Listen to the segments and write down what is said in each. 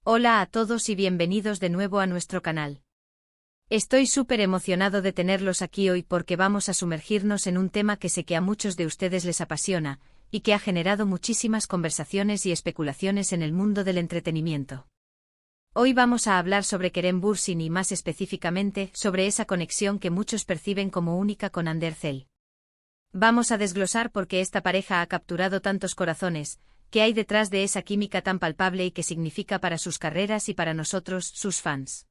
Hola a todos y bienvenidos de nuevo a nuestro canal. Estoy súper emocionado de tenerlos aquí hoy porque vamos a sumergirnos en un tema que sé que a muchos de ustedes les apasiona, y que ha generado muchísimas conversaciones y especulaciones en el mundo del entretenimiento. Hoy vamos a hablar sobre Kerem Bürsin y más específicamente sobre esa conexión que muchos perciben como única con Hande Erçel. Vamos a desglosar por qué esta pareja ha capturado tantos corazones, qué hay detrás de esa química tan palpable y qué significa para sus carreras y para nosotros, sus fans.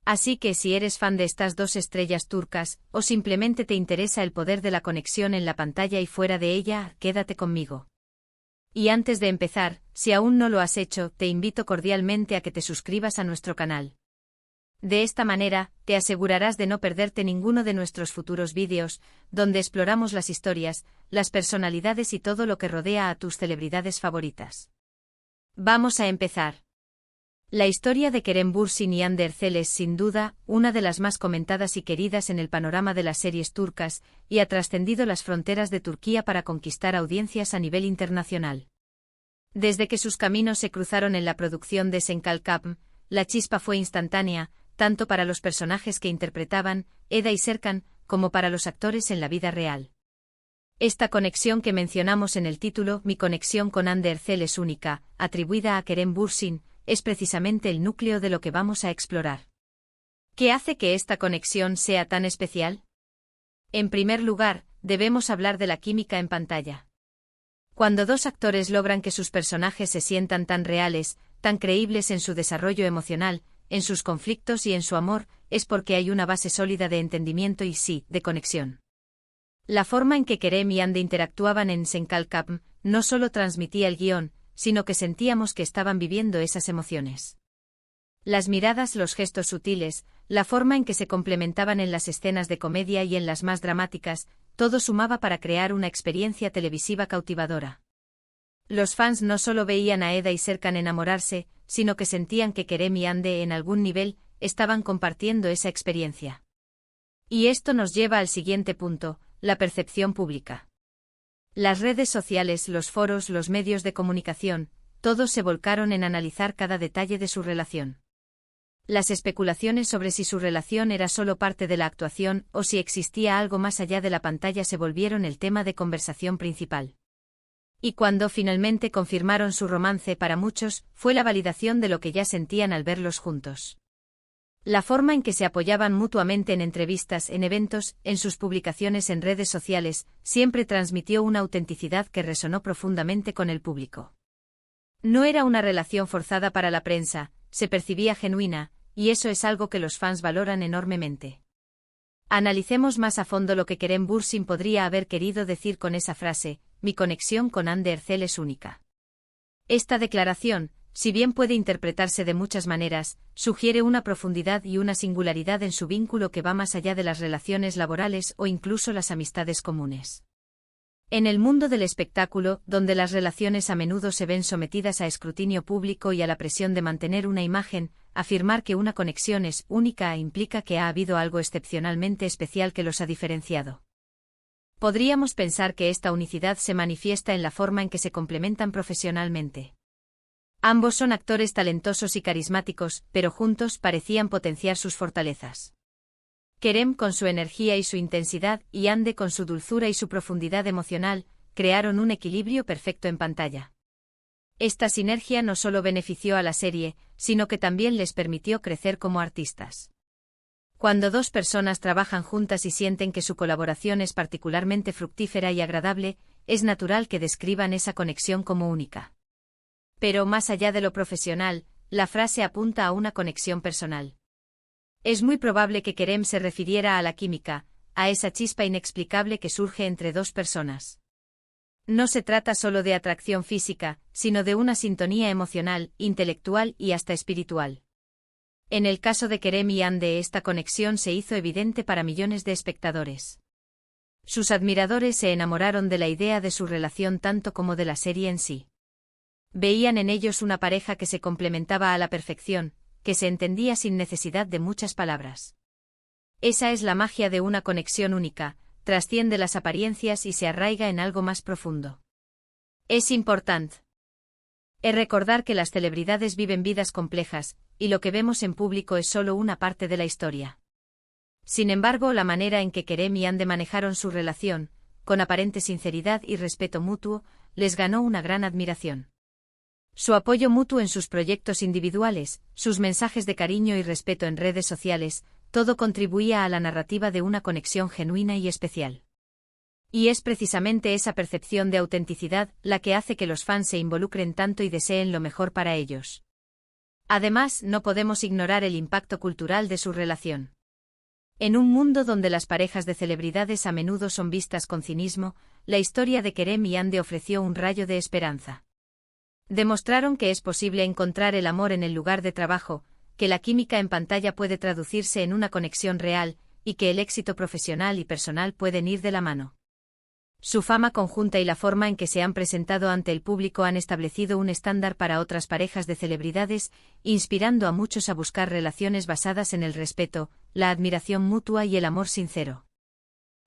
Así que si eres fan de estas dos estrellas turcas, o simplemente te interesa el poder de la conexión en la pantalla y fuera de ella, quédate conmigo. Y antes de empezar, si aún no lo has hecho, te invito cordialmente a que te suscribas a nuestro canal. De esta manera, te asegurarás de no perderte ninguno de nuestros futuros vídeos, donde exploramos las historias, las personalidades y todo lo que rodea a tus celebridades favoritas. Vamos a empezar. La historia de Kerem Bürsin y Hande Erçel es, sin duda, una de las más comentadas y queridas en el panorama de las series turcas, y ha trascendido las fronteras de Turquía para conquistar audiencias a nivel internacional. Desde que sus caminos se cruzaron en la producción de Sen Kalkapm, la chispa fue instantánea, tanto para los personajes que interpretaban, Eda y Serkan, como para los actores en la vida real. Esta conexión que mencionamos en el título, Mi conexión con Hande Erçel es única, atribuida a Kerem Bürsin, es precisamente el núcleo de lo que vamos a explorar. ¿Qué hace que esta conexión sea tan especial? En primer lugar, debemos hablar de la química en pantalla. Cuando dos actores logran que sus personajes se sientan tan reales, tan creíbles en su desarrollo emocional, en sus conflictos y en su amor, es porque hay una base sólida de entendimiento y sí, de conexión. La forma en que Kerem y Hande interactuaban en Sen Kalkapm no solo transmitía el guión, sino que sentíamos que estaban viviendo esas emociones. Las miradas, los gestos sutiles, la forma en que se complementaban en las escenas de comedia y en las más dramáticas, todo sumaba para crear una experiencia televisiva cautivadora. Los fans no solo veían a Eda y Serkan enamorarse, sino que sentían que Kerem y Hande en algún nivel estaban compartiendo esa experiencia. Y esto nos lleva al siguiente punto, la percepción pública. Las redes sociales, los foros, los medios de comunicación, todos se volcaron en analizar cada detalle de su relación. Las especulaciones sobre si su relación era solo parte de la actuación o si existía algo más allá de la pantalla se volvieron el tema de conversación principal. Y cuando finalmente confirmaron su romance, para muchos, fue la validación de lo que ya sentían al verlos juntos. La forma en que se apoyaban mutuamente en entrevistas, en eventos, en sus publicaciones en redes sociales, siempre transmitió una autenticidad que resonó profundamente con el público. No era una relación forzada para la prensa, se percibía genuina, y eso es algo que los fans valoran enormemente. Analicemos más a fondo lo que Kerem Bürsin podría haber querido decir con esa frase, mi conexión con Hande Erçel es única. Esta declaración, si bien puede interpretarse de muchas maneras, sugiere una profundidad y una singularidad en su vínculo que va más allá de las relaciones laborales o incluso las amistades comunes. En el mundo del espectáculo, donde las relaciones a menudo se ven sometidas a escrutinio público y a la presión de mantener una imagen, afirmar que una conexión es única implica que ha habido algo excepcionalmente especial que los ha diferenciado. Podríamos pensar que esta unicidad se manifiesta en la forma en que se complementan profesionalmente. Ambos son actores talentosos y carismáticos, pero juntos parecían potenciar sus fortalezas. Kerem con su energía y su intensidad, y Hande con su dulzura y su profundidad emocional, crearon un equilibrio perfecto en pantalla. Esta sinergia no solo benefició a la serie, sino que también les permitió crecer como artistas. Cuando dos personas trabajan juntas y sienten que su colaboración es particularmente fructífera y agradable, es natural que describan esa conexión como única. Pero más allá de lo profesional, la frase apunta a una conexión personal. Es muy probable que Kerem se refiriera a la química, a esa chispa inexplicable que surge entre dos personas. No se trata solo de atracción física, sino de una sintonía emocional, intelectual y hasta espiritual. En el caso de Kerem y Hande, esta conexión se hizo evidente para millones de espectadores. Sus admiradores se enamoraron de la idea de su relación tanto como de la serie en sí. Veían en ellos una pareja que se complementaba a la perfección, que se entendía sin necesidad de muchas palabras. Esa es la magia de una conexión única, trasciende las apariencias y se arraiga en algo más profundo. Es importante Es recordar que las celebridades viven vidas complejas, y lo que vemos en público es solo una parte de la historia. Sin embargo, la manera en que Kerem y Hande manejaron su relación, con aparente sinceridad y respeto mutuo, les ganó una gran admiración. Su apoyo mutuo en sus proyectos individuales, sus mensajes de cariño y respeto en redes sociales, todo contribuía a la narrativa de una conexión genuina y especial. Y es precisamente esa percepción de autenticidad la que hace que los fans se involucren tanto y deseen lo mejor para ellos. Además, no podemos ignorar el impacto cultural de su relación. En un mundo donde las parejas de celebridades a menudo son vistas con cinismo, la historia de Kerem y Hande ofreció un rayo de esperanza. Demostraron que es posible encontrar el amor en el lugar de trabajo, que la química en pantalla puede traducirse en una conexión real, y que el éxito profesional y personal pueden ir de la mano. Su fama conjunta y la forma en que se han presentado ante el público han establecido un estándar para otras parejas de celebridades, inspirando a muchos a buscar relaciones basadas en el respeto, la admiración mutua y el amor sincero.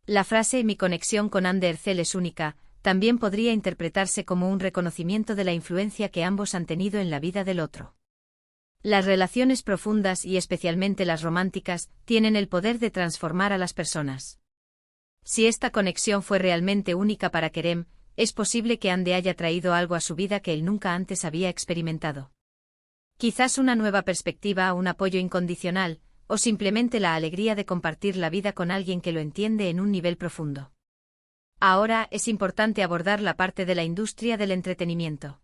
La frase "mi conexión con Hande Erçel es única" también podría interpretarse como un reconocimiento de la influencia que ambos han tenido en la vida del otro. Las relaciones profundas y especialmente las románticas tienen el poder de transformar a las personas. Si esta conexión fue realmente única para Kerem, es posible que Hande haya traído algo a su vida que él nunca antes había experimentado. Quizás una nueva perspectiva, un apoyo incondicional, o simplemente la alegría de compartir la vida con alguien que lo entiende en un nivel profundo. Ahora es importante abordar la parte de la industria del entretenimiento.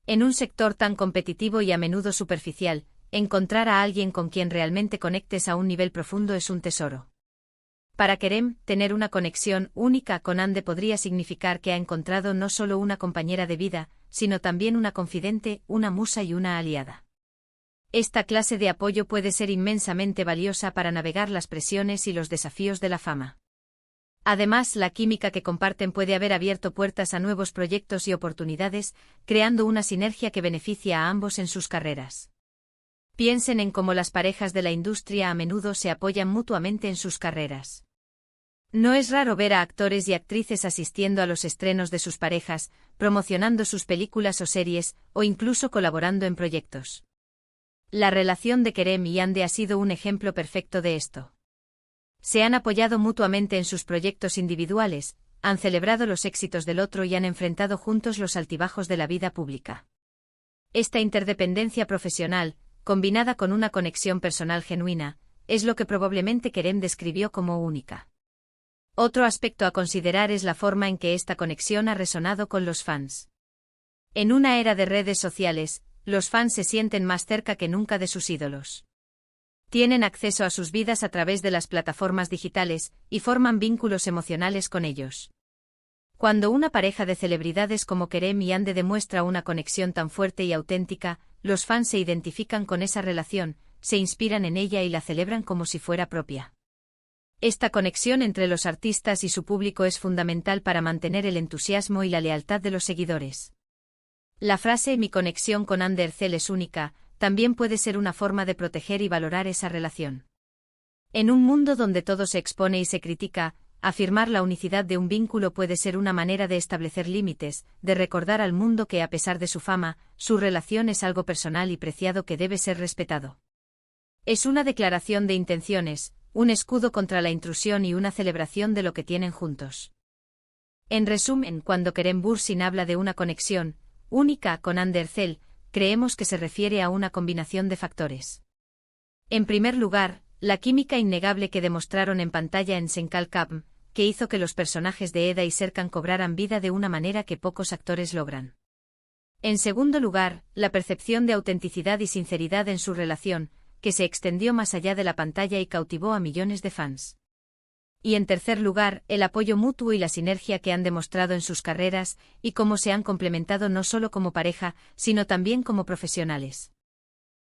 En un sector tan competitivo y a menudo superficial, encontrar a alguien con quien realmente conectes a un nivel profundo es un tesoro. Para Kerem, tener una conexión única con Hande podría significar que ha encontrado no solo una compañera de vida, sino también una confidente, una musa y una aliada. Esta clase de apoyo puede ser inmensamente valiosa para navegar las presiones y los desafíos de la fama. Además, la química que comparten puede haber abierto puertas a nuevos proyectos y oportunidades, creando una sinergia que beneficia a ambos en sus carreras. Piensen en cómo las parejas de la industria a menudo se apoyan mutuamente en sus carreras. No es raro ver a actores y actrices asistiendo a los estrenos de sus parejas, promocionando sus películas o series, o incluso colaborando en proyectos. La relación de Kerem y Hande ha sido un ejemplo perfecto de esto. Se han apoyado mutuamente en sus proyectos individuales, han celebrado los éxitos del otro y han enfrentado juntos los altibajos de la vida pública. Esta interdependencia profesional, combinada con una conexión personal genuina, es lo que probablemente Kerem describió como única. Otro aspecto a considerar es la forma en que esta conexión ha resonado con los fans. En una era de redes sociales, los fans se sienten más cerca que nunca de sus ídolos. Tienen acceso a sus vidas a través de las plataformas digitales, y forman vínculos emocionales con ellos. Cuando una pareja de celebridades como Kerem y Hande demuestra una conexión tan fuerte y auténtica, los fans se identifican con esa relación, se inspiran en ella y la celebran como si fuera propia. Esta conexión entre los artistas y su público es fundamental para mantener el entusiasmo y la lealtad de los seguidores. La frase "mi conexión con Hande Erçel es única" también puede ser una forma de proteger y valorar esa relación. En un mundo donde todo se expone y se critica, afirmar la unicidad de un vínculo puede ser una manera de establecer límites, de recordar al mundo que a pesar de su fama, su relación es algo personal y preciado que debe ser respetado. Es una declaración de intenciones, un escudo contra la intrusión y una celebración de lo que tienen juntos. En resumen, cuando Kerem Bürsin habla de una conexión única con Hande Erçel, creemos que se refiere a una combinación de factores. En primer lugar, la química innegable que demostraron en pantalla en Senkal Kapm, que hizo que los personajes de Eda y Serkan cobraran vida de una manera que pocos actores logran. En segundo lugar, la percepción de autenticidad y sinceridad en su relación, que se extendió más allá de la pantalla y cautivó a millones de fans. Y en tercer lugar, el apoyo mutuo y la sinergia que han demostrado en sus carreras, y cómo se han complementado no solo como pareja, sino también como profesionales.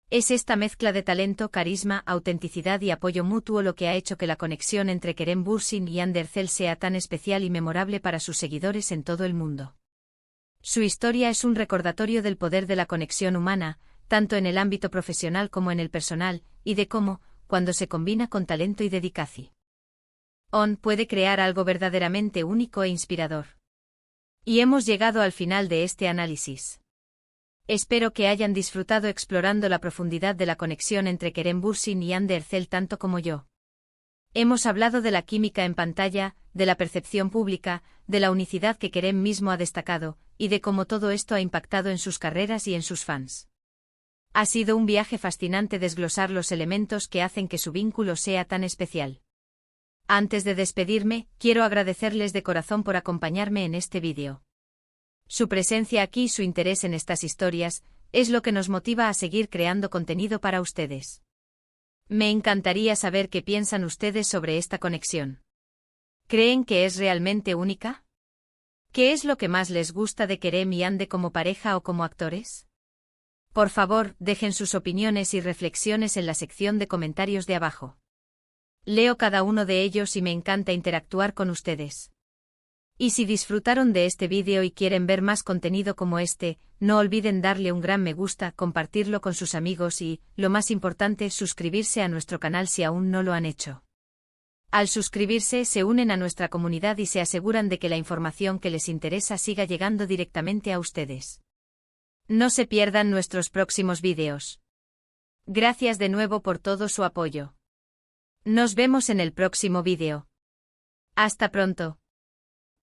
Es esta mezcla de talento, carisma, autenticidad y apoyo mutuo lo que ha hecho que la conexión entre Kerem Bürsin y Hande Erçel sea tan especial y memorable para sus seguidores en todo el mundo. Su historia es un recordatorio del poder de la conexión humana, tanto en el ámbito profesional como en el personal, y de cómo, cuando se combina con talento y dedicación, puede crear algo verdaderamente único e inspirador. Y hemos llegado al final de este análisis. Espero que hayan disfrutado explorando la profundidad de la conexión entre Kerem Bürsin y Hande Erçel tanto como yo. Hemos hablado de la química en pantalla, de la percepción pública, de la unicidad que Kerem mismo ha destacado, y de cómo todo esto ha impactado en sus carreras y en sus fans. Ha sido un viaje fascinante desglosar los elementos que hacen que su vínculo sea tan especial. Antes de despedirme, quiero agradecerles de corazón por acompañarme en este vídeo. Su presencia aquí y su interés en estas historias es lo que nos motiva a seguir creando contenido para ustedes. Me encantaría saber qué piensan ustedes sobre esta conexión. ¿Creen que es realmente única? ¿Qué es lo que más les gusta de Kerem y Hande como pareja o como actores? Por favor, dejen sus opiniones y reflexiones en la sección de comentarios de abajo. Leo cada uno de ellos y me encanta interactuar con ustedes. Y si disfrutaron de este vídeo y quieren ver más contenido como este, no olviden darle un gran me gusta, compartirlo con sus amigos y, lo más importante, suscribirse a nuestro canal si aún no lo han hecho. Al suscribirse, se unen a nuestra comunidad y se aseguran de que la información que les interesa siga llegando directamente a ustedes. No se pierdan nuestros próximos vídeos. Gracias de nuevo por todo su apoyo. Nos vemos en el próximo vídeo. Hasta pronto.